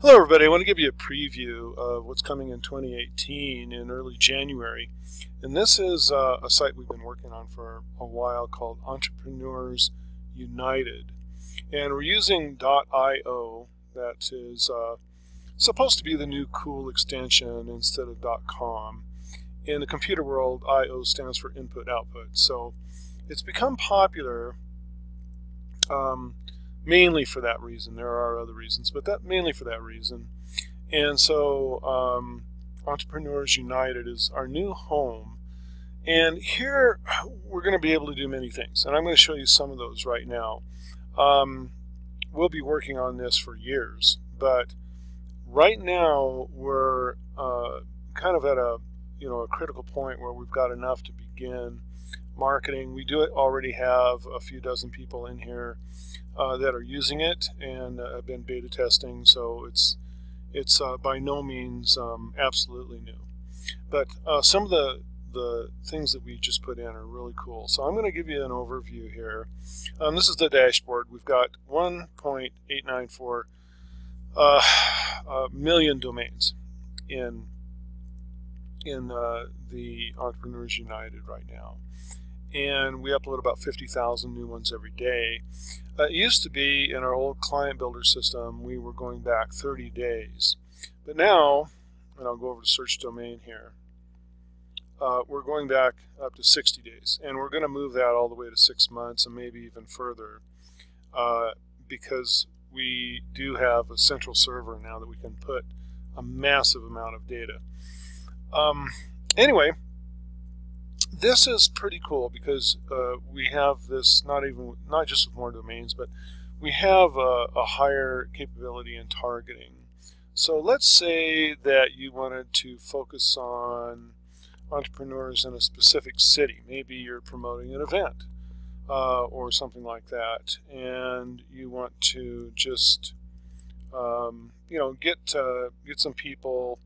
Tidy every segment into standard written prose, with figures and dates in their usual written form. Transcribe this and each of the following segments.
Hello everybody, I want to give you a preview of what's coming in 2018 in early January. And this is a site we've been working on for a while called Entrepreneurs United. And we're using .io, that is supposed to be the new cool extension instead of .com. In the computer world, IO stands for input-output. So it's become popular mainly for that reason. There are other reasons, but mainly for that reason. And so Entrepreneurs United is our new home. And here we're going to be able to do many things. And I'm going to show you some of those right now. We'll be working on this for years. But right now we're kind of at a critical point where we've got enough to begin marketing. We do already have a few dozen people in here that are using it and have been beta testing, so it's by no means absolutely new. But some of the things that we just put in are really cool. So I'm going to give you an overview here. This is the dashboard. We've got 1.894 million domains in the Entrepreneurs United right now. And we upload about 50,000 new ones every day. It used to be in our old client builder system, we were going back 30 days. But now, and I'll go over to search domain here, we're going back up to 60 days. And we're going to move that all the way to 6 months and maybe even further because we do have a central server now that we can put a massive amount of data. Anyway, this is pretty cool because we have this not just with more domains, but we have a higher capability in targeting. So let's say that you wanted to focus on entrepreneurs in a specific city. Maybe you're promoting an event or something like that, and you want to just get some people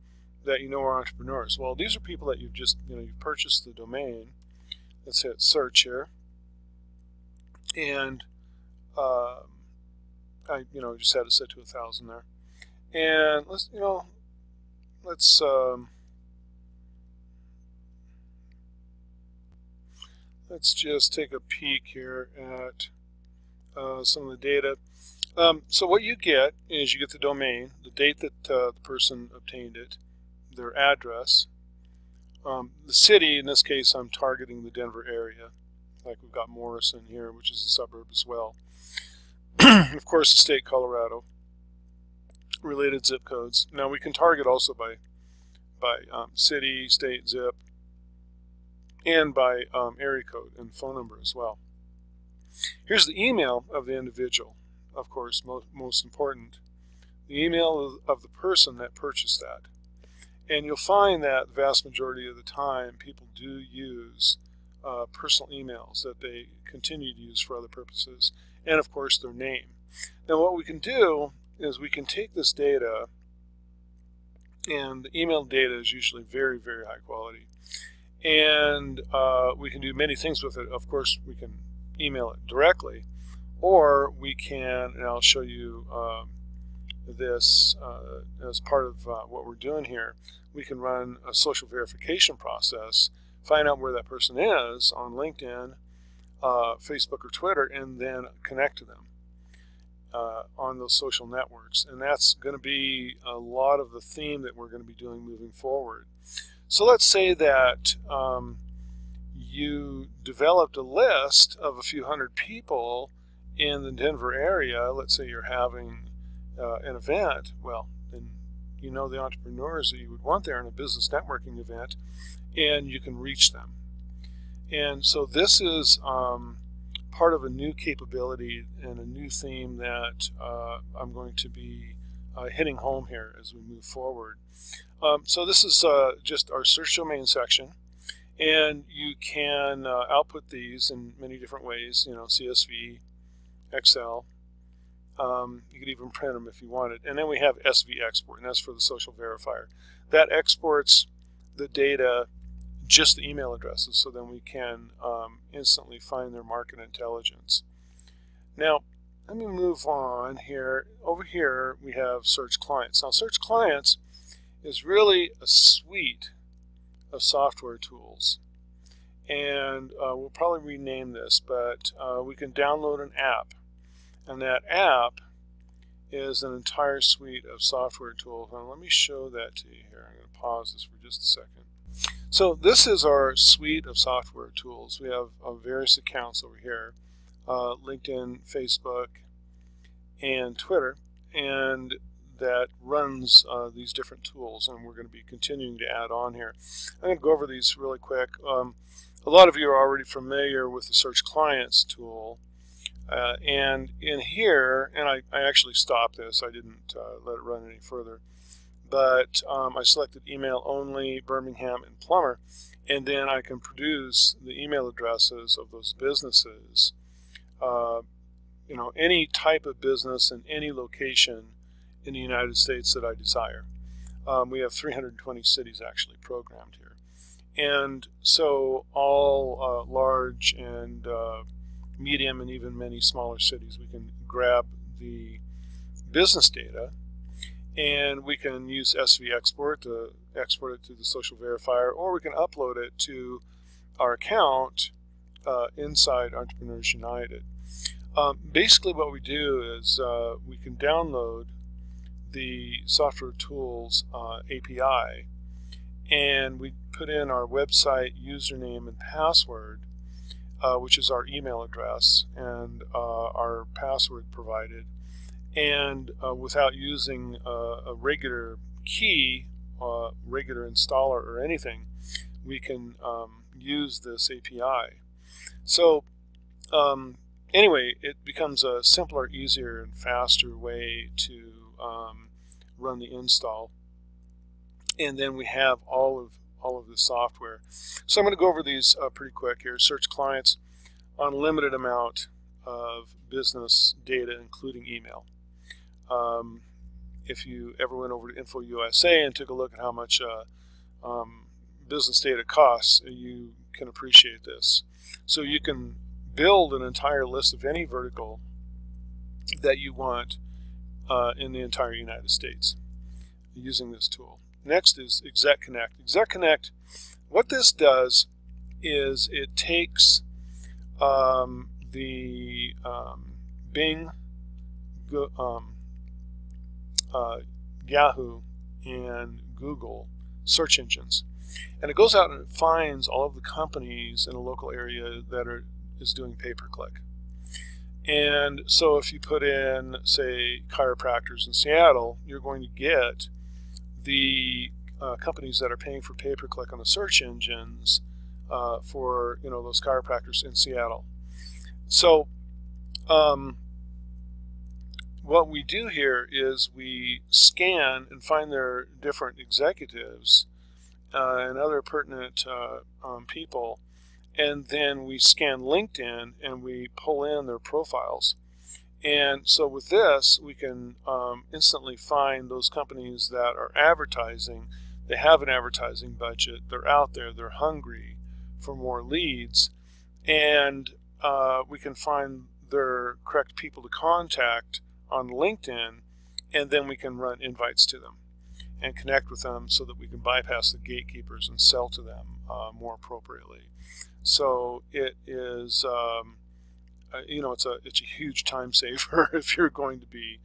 that are entrepreneurs. Well, these are people that you've purchased the domain. Let's hit search here, and I just had it set to 1,000 there. And let's just take a peek here at some of the data. So what you get is you get the domain, the date that the person obtained it, their address, the city. In this case, I'm targeting the Denver area. Like we've got Morrison here, which is a suburb as well. Of course, the state, Colorado. Related zip codes. Now we can target also by city, state, zip, and by area code and phone number as well. Here's the email of the individual. Of course, most important, the email of the person that purchased that. And you'll find that the vast majority of the time people do use personal emails that they continue to use for other purposes, and of course their name. Now what we can do is we can take this data, and the email data is usually very, very high quality, and we can do many things with it. Of course, we can email it directly, or we can, and I'll show you this as part of what we're doing here, we can run a social verification process, find out where that person is on LinkedIn, Facebook, or Twitter, and then connect to them on those social networks. And that's going to be a lot of the theme that we're going to be doing moving forward. So let's say that you developed a list of a few hundred people in the Denver area. Let's say you're having an event. Well, then you know the entrepreneurs that you would want there in a business networking event, and you can reach them. And so this is part of a new capability and a new theme that I'm going to be hitting home here as we move forward. So this is just our search domain section, and you can output these in many different ways, CSV, Excel. You could even print them if you wanted. And then we have SV export, and that's for the social verifier. That exports the data, just the email addresses, so then we can instantly find their market intelligence. Now, let me move on here. Over here we have Search Clients. Now Search Clients is really a suite of software tools, and we'll probably rename this, but we can download an app, and that app is an entire suite of software tools. Now let me show that to you here. I'm going to pause this for just a second. So this is our suite of software tools. We have various accounts over here, LinkedIn, Facebook, and Twitter, and that runs these different tools, and we're going to be continuing to add on here. I'm going to go over these really quick. A lot of you are already familiar with the Search Clients tool, and in here, and I actually stopped this, I didn't let it run any further, but I selected email only, Birmingham, and Plumber, and then I can produce the email addresses of those businesses, you know, any type of business in any location in the United States that I desire. We have 320 cities actually programmed here. And so all large and medium and even many smaller cities, we can grab the business data, and we can use SV export to export it to the social verifier, or we can upload it to our account inside Entrepreneurs United. Basically what we do is we can download the software tools API, and we put in our website username and password, which is our email address and our password provided, and without using a regular key, regular installer or anything, we can use this API. So anyway, it becomes a simpler, easier, and faster way to run the install, and then we have all of the software. So I'm going to go over these pretty quick here. Search Clients, unlimited amount of business data, including email. If you ever went over to Info USA and took a look at how much business data costs, you can appreciate this. So you can build an entire list of any vertical that you want in the entire United States using this tool. Next is ExecConnect. ExecConnect, what this does is it takes the Bing, Yahoo, and Google search engines, and it goes out and it finds all of the companies in a local area that is doing pay-per-click. And so if you put in, say, chiropractors in Seattle, you're going to get the companies that are paying for pay-per-click on the search engines for, you know, those chiropractors in Seattle. So what we do here is we scan and find their different executives and other pertinent people, and then we scan LinkedIn and we pull in their profiles. And so with this, we can instantly find those companies that are advertising. They have an advertising budget, they're out there, they're hungry for more leads, and we can find their correct people to contact on LinkedIn, and then we can run invites to them and connect with them so that we can bypass the gatekeepers and sell to them more appropriately. So it is, you know, it's a huge time saver if you're going to be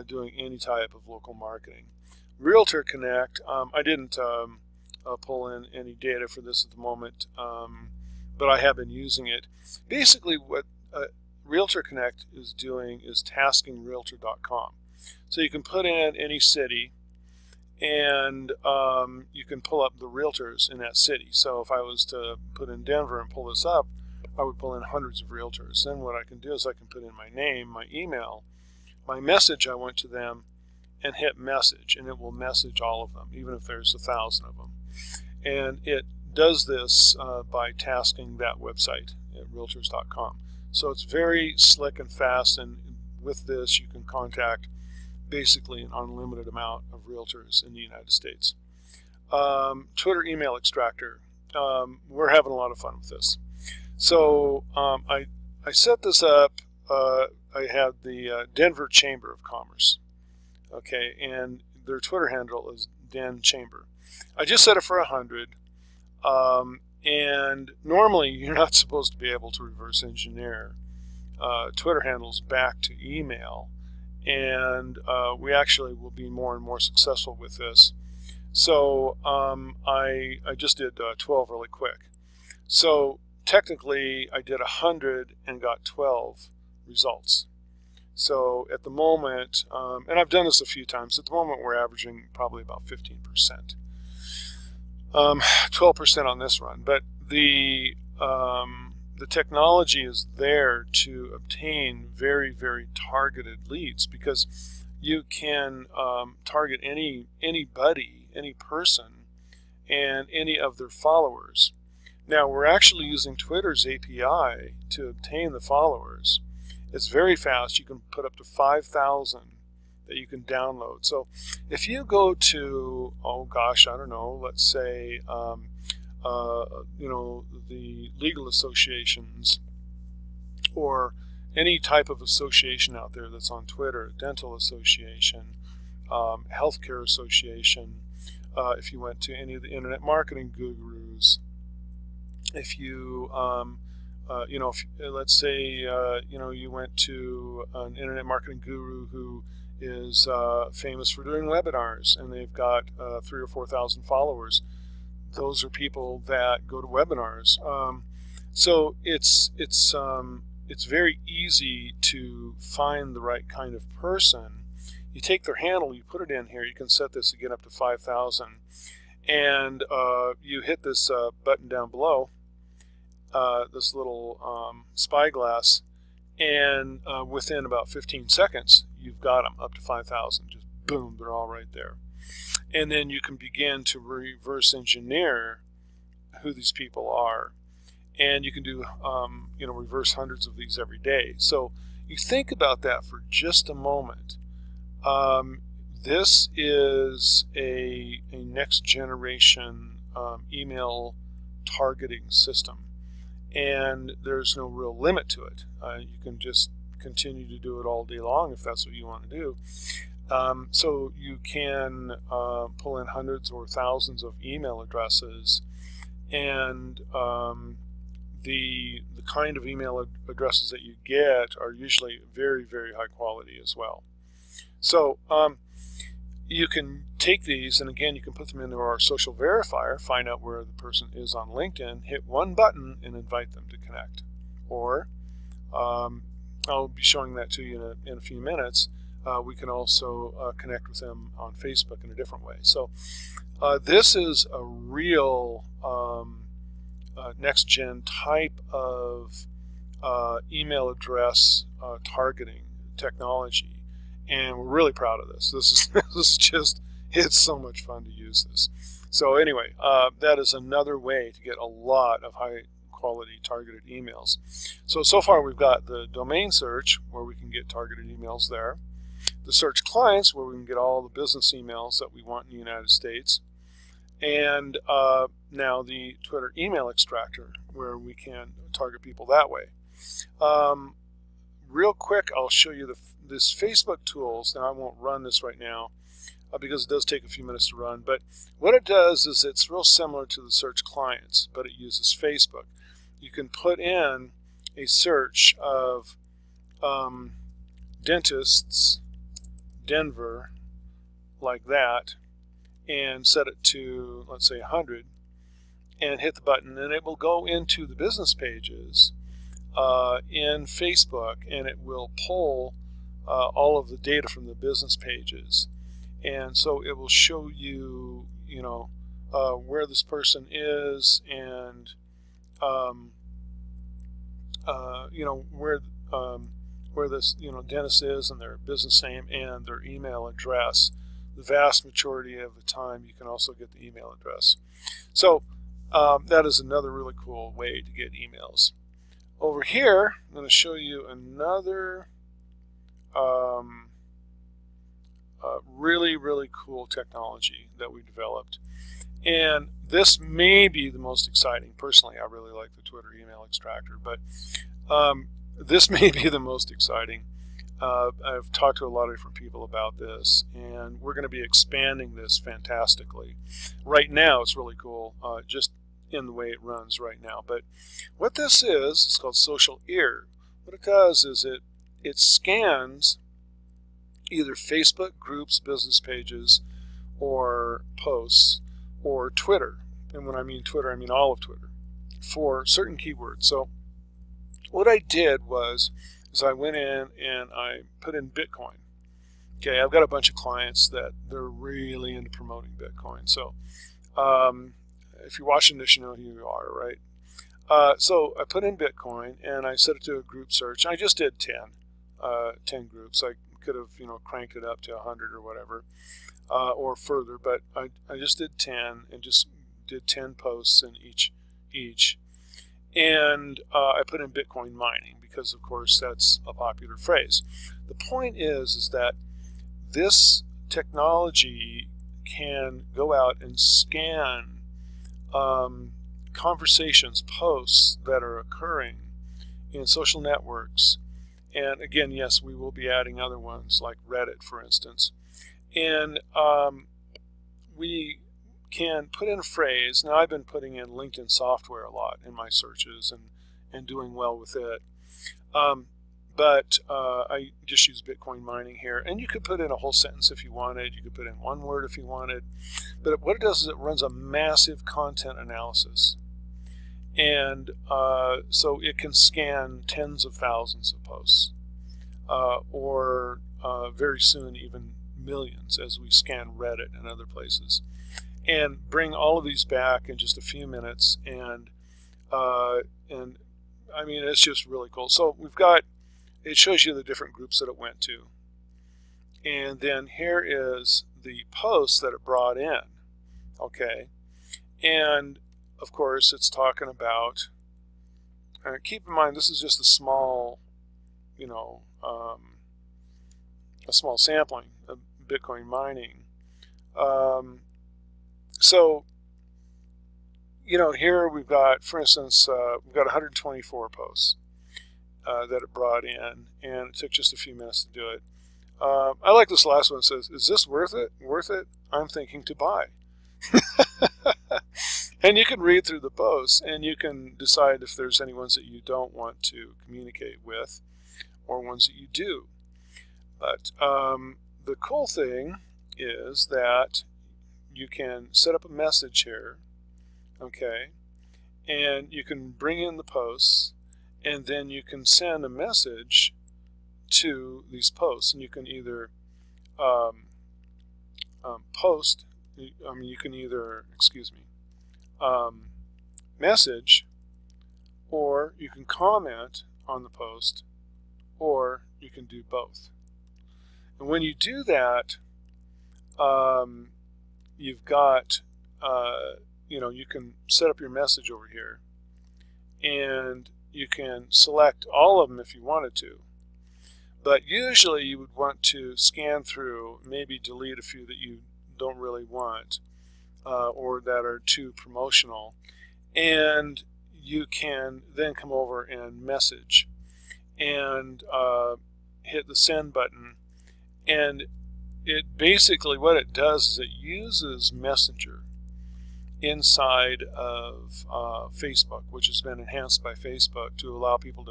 doing any type of local marketing. Realtor Connect, I didn't pull in any data for this at the moment, but I have been using it. Basically, what Realtor Connect is doing is tasking Realtor.com. So you can put in any city, and you can pull up the realtors in that city. So if I was to put in Denver and pull this up, I would pull in hundreds of realtors. Then what I can do is I can put in my name, my email, my message I went to them, and hit message, and it will message all of them, even if there's 1,000 of them. And it does this by tasking that website at realtors.com. So it's very slick and fast, and with this you can contact basically an unlimited amount of realtors in the United States. Twitter email extractor. We're having a lot of fun with this. So I set this up I had the Denver Chamber of Commerce. Okay, and their Twitter handle is Den Chamber. I just set it for 100. And normally you're not supposed to be able to reverse engineer Twitter handles back to email, and we actually will be more and more successful with this. So I just did 12 really quick. So technically I did 100 and got 12 results. So at the moment, and I've done this a few times, at the moment we're averaging probably about 15%. 12% on this run, but the technology is there to obtain very, very targeted leads, because you can target anybody, any person, and any of their followers. Now we're actually using Twitter's API to obtain the followers. It's very fast. You can put up to 5,000 that you can download. So if you go to, oh gosh, I don't know, let's say, you know, the legal associations or any type of association out there that's on Twitter, dental association, healthcare association, if you went to any of the internet marketing gurus, if you, you know, if, let's say, you know, you went to an internet marketing guru who is famous for doing webinars, and they've got 3,000 or 4,000 followers. Those are people that go to webinars. So it's very easy to find the right kind of person. You take their handle, you put it in here. You can set this again up to 5,000, and you hit this button down below, this little spyglass, and within about 15 seconds, you've got them up to 5,000. Just boom, they're all right there. And then you can begin to reverse engineer who these people are. And you can do, you know, reverse hundreds of these every day. So you think about that for just a moment. This is a next generation email targeting system. And there's no real limit to it. You can just continue to do it all day long if that's what you want to do. So you can pull in hundreds or thousands of email addresses, and the kind of email addresses that you get are usually very, very high quality as well. So you can take these, and again, you can put them into our social verifier, find out where the person is on LinkedIn, hit one button, and invite them to connect. Or I'll be showing that to you in a few minutes. We can also connect with them on Facebook in a different way. So this is a real next-gen type of email address targeting technology, and we're really proud of this. This is just, it's so much fun to use this. So anyway, that is another way to get a lot of high-quality targeted emails. So far we've got the domain search, where we can get targeted emails there. The search clients, where we can get all the business emails that we want in the United States. And now the Twitter email extractor, where we can target people that way. Real quick, I'll show you this Facebook tools. Now I won't run this right now because it does take a few minutes to run. But what it does is it's real similar to the search clients, but it uses Facebook. You can put in a search of dentists, Denver, like that, and set it to, let's say, 100, and hit the button, and it will go into the business pages in Facebook, and it will pull all of the data from the business pages. And so it will show you, you know, where this person is, and you know, where this, you know, dentist is, and their business name and their email address. The vast majority of the time you can also get the email address. So that is another really cool way to get emails. Over here, I'm going to show you another really, really cool technology that we developed. And this may be the most exciting. Personally, I really like the Twitter email extractor, but this may be the most exciting. I've talked to a lot of different people about this, and we're going to be expanding this fantastically. Right now, it's really cool, just in the way it runs right now. But what this is, it's called Social Ear. What it does is it scans either Facebook groups, business pages, or posts, or Twitter. And when I mean Twitter, I mean all of Twitter, for certain keywords. So what I did was I went in and I put in Bitcoin. Okay, I've got a bunch of clients that they're really into promoting Bitcoin. So if you're watching this, you know who you are, right? So I put in Bitcoin and I set it to a group search. I just did 10 groups. I could have, cranked it up to 100 or whatever, or further, but I just did 10 and just did 10 posts in each. And I put in Bitcoin mining because, of course, that's a popular phrase. The point is that this technology can go out and scan conversations, posts that are occurring in social networks. And again, yes, we will be adding other ones like Reddit, for instance. And we can put in a phrase. Now, I've been putting in LinkedIn software a lot in my searches and doing well with it. But I just use Bitcoin mining here. And you could put in a whole sentence if you wanted. You could put in one word if you wanted. But what it does is it runs a massive content analysis. And so it can scan tens of thousands of posts, or very soon even millions as we scan Reddit and other places, and bring all of these back in just a few minutes. And I mean, it's just really cool. So we've got, it shows you the different groups that it went to. And then here is the post that it brought in. Okay. And of course, it's talking about, keep in mind, this is just a small, a small sampling of Bitcoin mining. So, here we've got, for instance, we've got 124 posts that it brought in, and it took just a few minutes to do it. I like this last one. It says, "Is this worth it? Worth it? I'm thinking to buy." And you can read through the posts, and you can decide if there's any ones that you don't want to communicate with, or ones that you do. But the cool thing is that you can set up a message here, okay, and you can bring in the posts, and then you can send a message to these posts, and you can either you can either, message, or you can comment on the post, or you can do both. And when you do that, you've got, you can set up your message over here, and you can select all of them if you wanted to. But usually you would want to scan through, maybe delete a few that you don't really want, or that are too promotional. And you can then come over and message and hit the send button. And it basically, what it does is it uses Messenger inside of Facebook, which has been enhanced by Facebook to allow people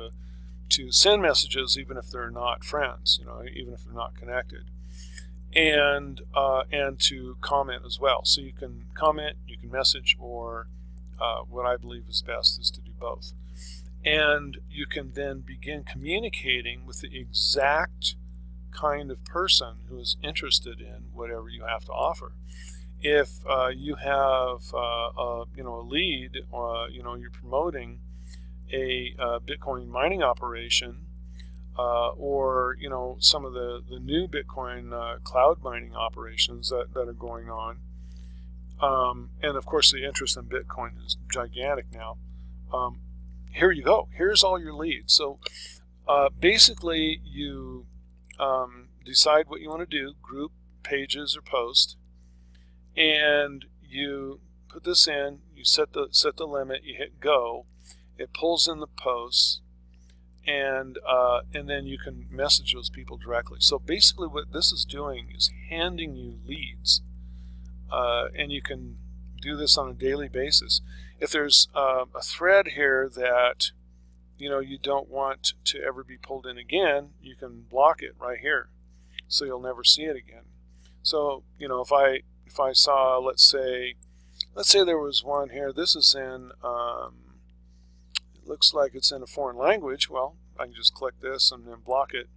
to send messages even if they're not friends, even if they're not connected, and to comment as well. So you can comment, you can message, or what I believe is best is to do both. And you can then begin communicating with the exact kind of person who is interested in whatever you have to offer. If you have a lead, you're promoting a Bitcoin mining operation, or some of the new Bitcoin cloud mining operations that are going on, and of course the interest in Bitcoin is gigantic now. Here you go. Here's all your leads. So basically you decide what you want to do, group, pages, or post, and you put this in, you set the limit, you hit go, it pulls in the posts, and then you can message those people directly. So basically what this is doing is handing you leads, and you can do this on a daily basis. If there's a thread here that you don't want to ever be pulled in again, you can block it right here, so you'll never see it again. So if I saw, let's say there was one here. This is in it looks like it's in a foreign language. Well, I can just click this and then block it,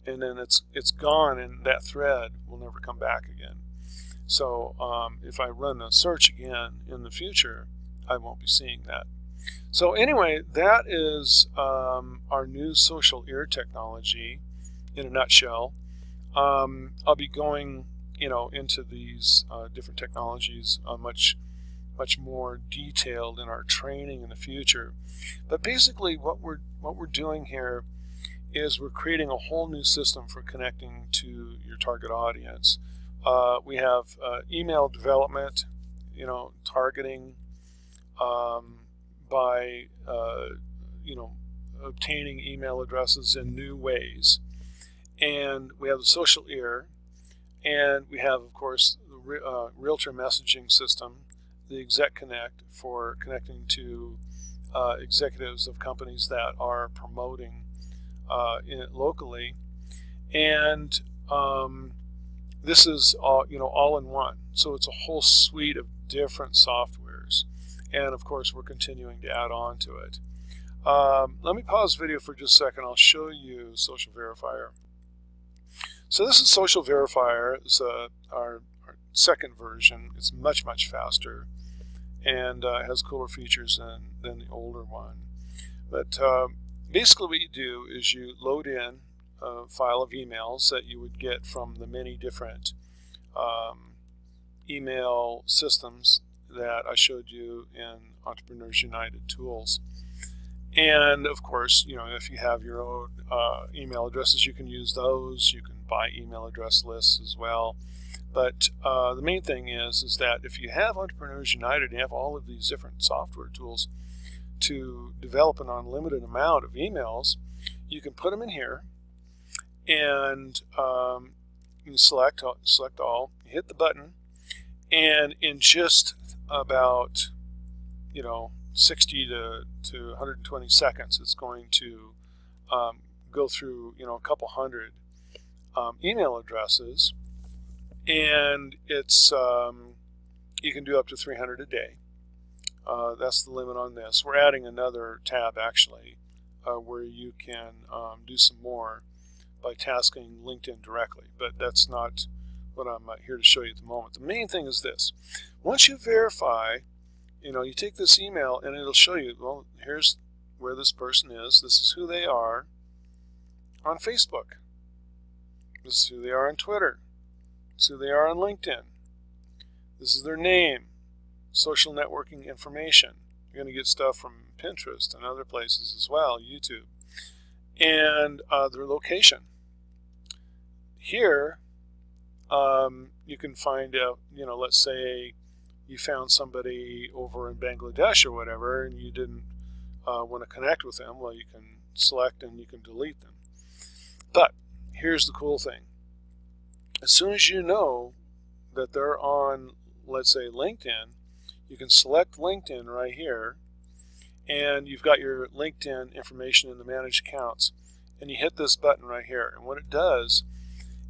and then it's gone, and that thread will never come back again. So if I run a search again in the future, I won't be seeing that. So anyway, that is our new social ear technology in a nutshell. I'll be going into these different technologies much more detailed in our training in the future. But basically what we're doing here is we're creating a whole new system for connecting to your target audience. We have email development, targeting by obtaining email addresses in new ways. And we have the social ear, and we have, of course, the realtor messaging system, the Exec Connect for connecting to executives of companies that are promoting locally, and this is all in one. So it's a whole suite of different softwares, and of course we're continuing to add on to it. Let me pause the video for just a second. I'll show you Social Verifier. So this is Social Verifier. It's our second version. It's much faster, and has cooler features than the older one. But basically what you do is you load in a file of emails that you would get from the many different email systems that I showed you in Entrepreneurs United tools. And of course, if you have your own email addresses, you can use those. You can buy email address lists as well. But the main thing is that if you have Entrepreneurs United and you have all of these different software tools to develop an unlimited amount of emails, you can put them in here, and you select all, hit the button, and in just about 60 to 120 seconds, it's going to go through a couple hundred email addresses, and it's you can do up to 300 a day. That's the limit on this. We're adding another tab actually where you can do some more by tasking LinkedIn directly, but that's not what I'm here to show you at the moment. The main thing is this: once you verify, you take this email and it'll show you, well, here's where this person is. This is who they are on Facebook. This is who they are on Twitter. This is who they are on LinkedIn. This is their name, social networking information. You're going to get stuff from Pinterest and other places as well, YouTube, and their location. Here, you can find out, let's say you found somebody over in Bangladesh or whatever, and you didn't want to connect with them. Well, you can select and you can delete them. But here's the cool thing. As soon as you know that they're on, let's say, LinkedIn, you can select LinkedIn right here, and you've got your LinkedIn information in the Manage Accounts, and you hit this button right here. And what it does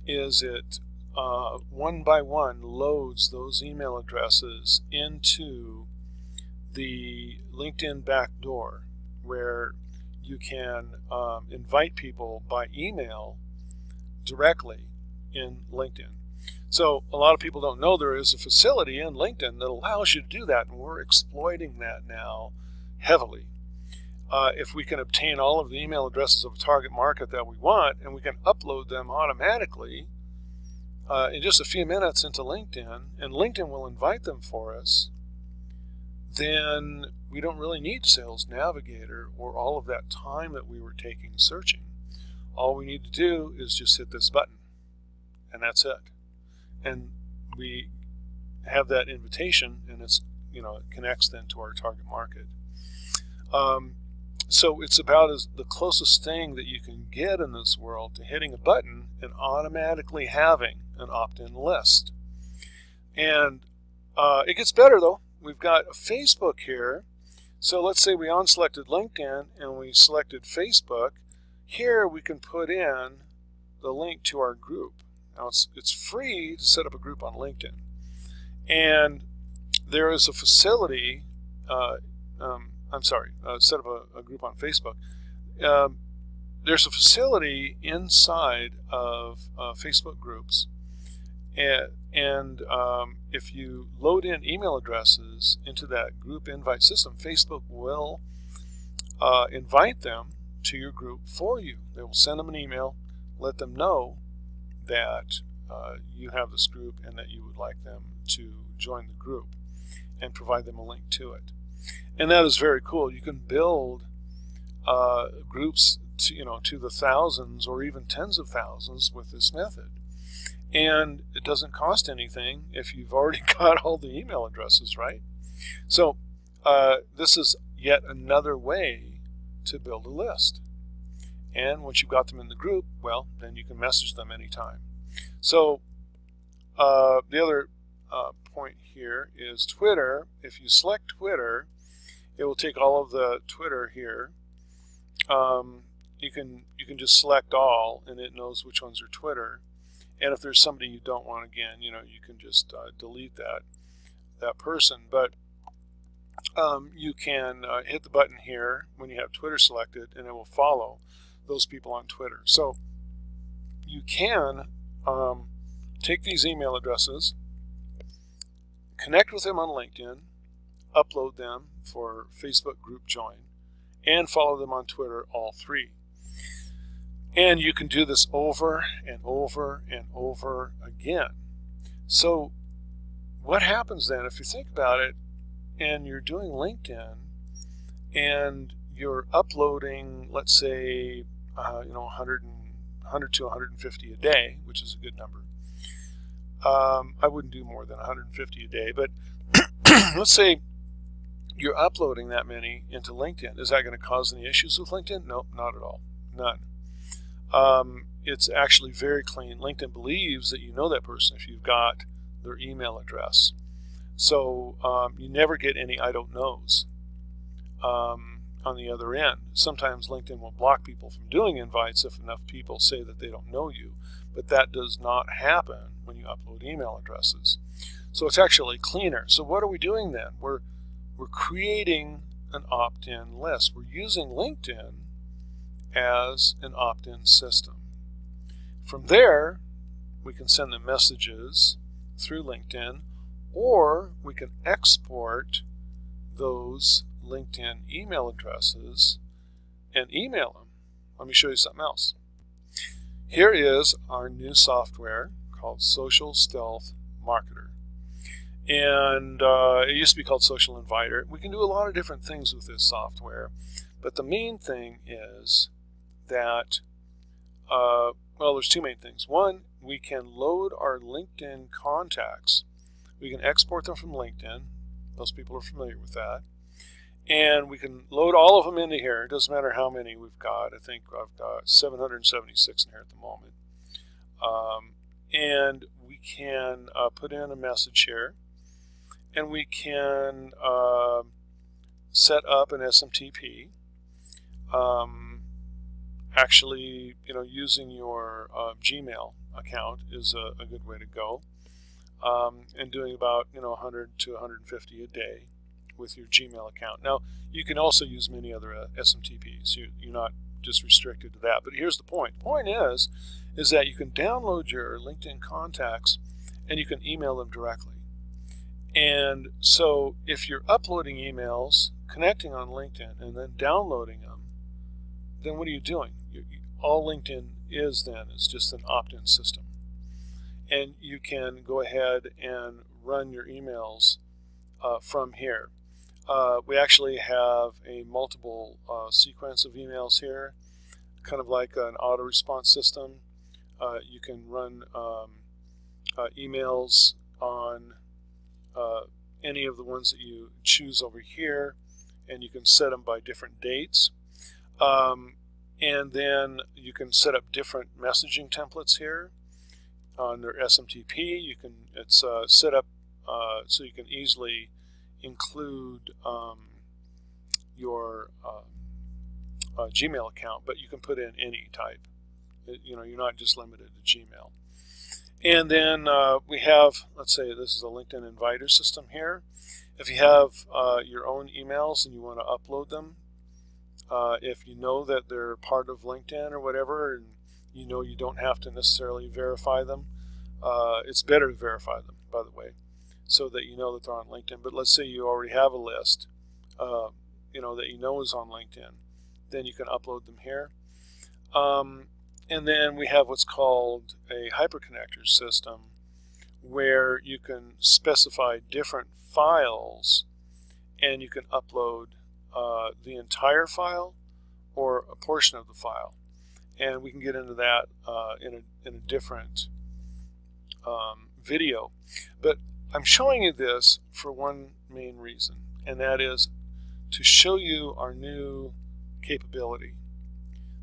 is it one by one loads those email addresses into the LinkedIn backdoor, where you can invite people by email directly in LinkedIn. So a lot of people don't know there is a facility in LinkedIn that allows you to do that, and we're exploiting that now heavily. If we can obtain all of the email addresses of a target market that we want, and we can upload them automatically in just a few minutes into LinkedIn, and LinkedIn will invite them for us, then we don't really need Sales Navigator or all of that time that we were taking searching. All we need to do is just hit this button, and that's it. And we have that invitation, and it's, it connects then to our target market. So it's about the closest thing that you can get in this world to hitting a button and automatically having an opt-in list. And it gets better though. We've got Facebook here. So let's say we unselected LinkedIn and we selected Facebook. Here we can put in the link to our group. Now it's free to set up a group on LinkedIn. And there is a facility, set up a group on Facebook. There's a facility inside of Facebook groups. And if you load in email addresses into that group invite system, Facebook will invite them to your group for you. They will send them an email, let them know that you have this group and that you would like them to join the group, and provide them a link to it. And that is very cool. You can build groups to the thousands or even tens of thousands with this method. And it doesn't cost anything if you've already got all the email addresses, right? So this is yet another way to build a list. And once you've got them in the group, well, then you can message them anytime. So the other point here is Twitter. If you select Twitter, it will take all of the Twitter here. You can just select all, and it knows which ones are Twitter. And if there's somebody you don't want, again, you can just delete that person. But you can hit the button here when you have Twitter selected, and it will follow those people on Twitter. So you can take these email addresses, connect with them on LinkedIn, upload them for Facebook group join, and follow them on Twitter, all three. And you can do this over and over and over again. So what happens then if you think about it, and you're doing LinkedIn and you're uploading, let's say 100 to 150 a day, which is a good number. I wouldn't do more than 150 a day, but let's say you're uploading that many into LinkedIn. Is that going to cause any issues with LinkedIn? No, not at all. None. It's actually very clean. LinkedIn believes that you know that person if you've got their email address. So you never get any I don't knows on the other end. Sometimes LinkedIn will block people from doing invites if enough people say that they don't know you, but that does not happen when you upload email addresses. So it's actually cleaner. So what are we doing then? We're creating an opt-in list. We're using LinkedIn as an opt-in system. From there, we can send them messages through LinkedIn, or we can export those LinkedIn email addresses and email them. Let me show you something else. Here is our new software called Social Stealth Marketer. And it used to be called Social Inviter. We can do a lot of different things with this software, but the main thing is that, well, there's two main things. One, we can load our LinkedIn contacts. We can export them from LinkedIn. Most people are familiar with that. And we can load all of them into here. It doesn't matter how many we've got. I think I've got 776 in here at the moment. And we can put in a message here. And we can set up an SMTP. Actually, using your Gmail account is a good way to go. And doing about 100 to 150 a day with your Gmail account. Now, you can also use many other SMTPs. You're not just restricted to that. But here's the point. The point is that you can download your LinkedIn contacts and you can email them directly. And so if you're uploading emails, connecting on LinkedIn, and then downloading them, then what are you doing? All LinkedIn is then is just an opt-in system. And you can go ahead and run your emails from here. We actually have a multiple sequence of emails here, kind of like an auto response system. You can run emails on any of the ones that you choose over here, and you can set them by different dates. And then you can set up different messaging templates here. Under SMTP, it's set up so you can easily include your Gmail account, but you can put in any type. You're not just limited to Gmail. And then we have, let's say this is a LinkedIn inviter system here. If you have your own emails and you want to upload them, if you know that they're part of LinkedIn or whatever, and you know you don't have to necessarily verify them, it's better to verify them, by the way, so that you know that they're on LinkedIn. But let's say you already have a list, that you know is on LinkedIn, then you can upload them here. And then we have what's called a hyperconnector system, where you can specify different files and you can upload the entire file or a portion of the file. And we can get into that in a different video. But I'm showing you this for one main reason, and that is to show you our new capability.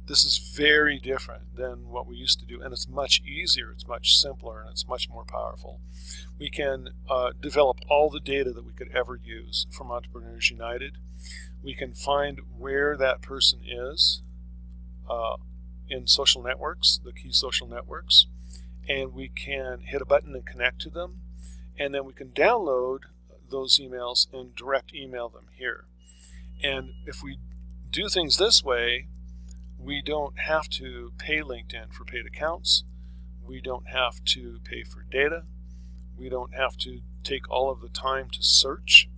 This is very different than what we used to do, and it's much easier, it's much simpler, and it's much more powerful. We can develop all the data that we could ever use from Entrepreneurs United. We can find where that person is in social networks, the key social networks, and we can hit a button and connect to them, and then we can download those emails and direct email them here. And if we do things this way, we don't have to pay LinkedIn for paid accounts. We don't have to pay for data. We don't have to take all of the time to search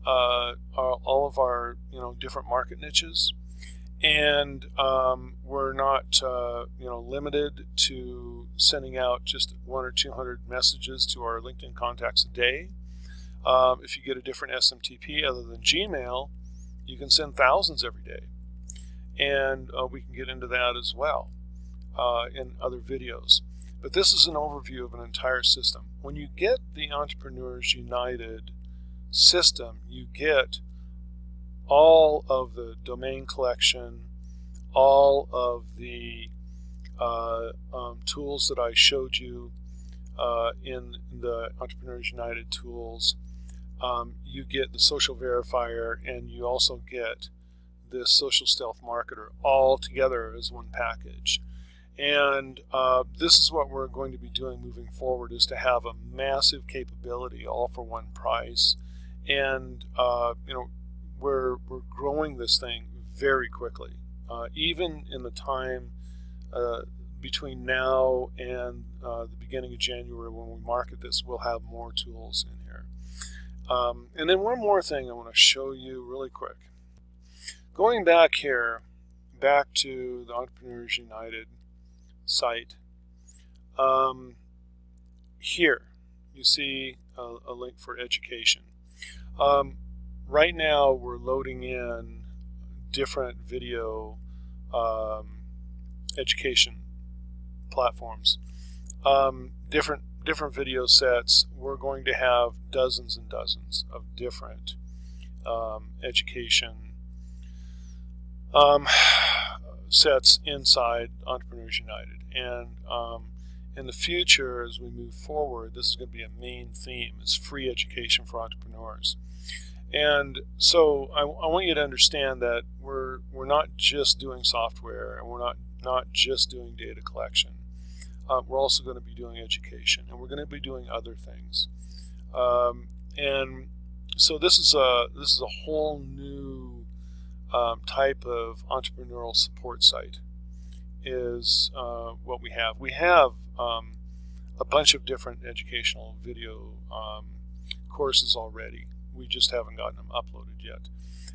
all of our different market niches. And we're not limited to sending out just 100 or 200 messages to our LinkedIn contacts a day. If you get a different SMTP other than Gmail, you can send thousands every day. And we can get into that as well in other videos. But this is an overview of an entire system. When you get the Entrepreneurs United system, you get all of the domain collection, all of the tools that I showed you in the Entrepreneurs United tools. You get the social verifier, and you also get this social stealth marketer all together as one package. And this is what we're going to be doing moving forward, is to have a massive capability all for one price. And we're growing this thing very quickly. Even in the time between now and the beginning of January, when we market this, we'll have more tools in here. And then one more thing I want to show you really quick. Going back here, back to the Entrepreneurs United site, here you see a link for education. Right now we're loading in different video education platforms, different video sets. We're going to have dozens and dozens of different education sets inside Entrepreneurs United. And in the future, as we move forward, this is going to be a main theme, is free education for entrepreneurs. And so I want you to understand that we're not just doing software, and we're not just doing data collection. We're also going to be doing education, and we're going to be doing other things. And so this is a whole new type of entrepreneurial support site, is what we have. We have a bunch of different educational video courses already. We just haven't gotten them uploaded yet.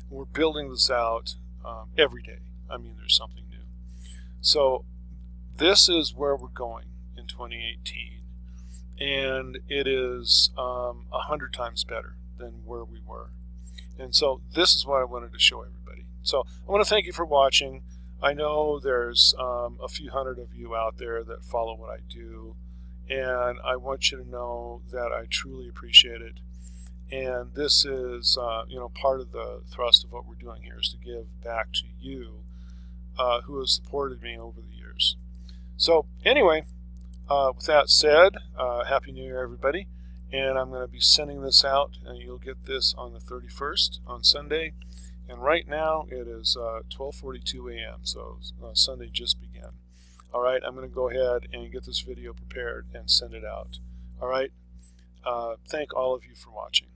We're building this out every day. I mean, there's something new. So this is where we're going in 2018, and it is 100 times better than where we were. And so this is what I wanted to show everybody. So I want to thank you for watching. I know there's a few hundred of you out there that follow what I do, and I want you to know that I truly appreciate it. And this is part of the thrust of what we're doing here, is to give back to you who has supported me over the years. So anyway, with that said, Happy New Year, everybody. And I'm going to be sending this out, and you'll get this on the 31st, on Sunday. And right now it is 12:42 a.m., so Sunday just began. All right, I'm going to go ahead and get this video prepared and send it out. All right, thank all of you for watching.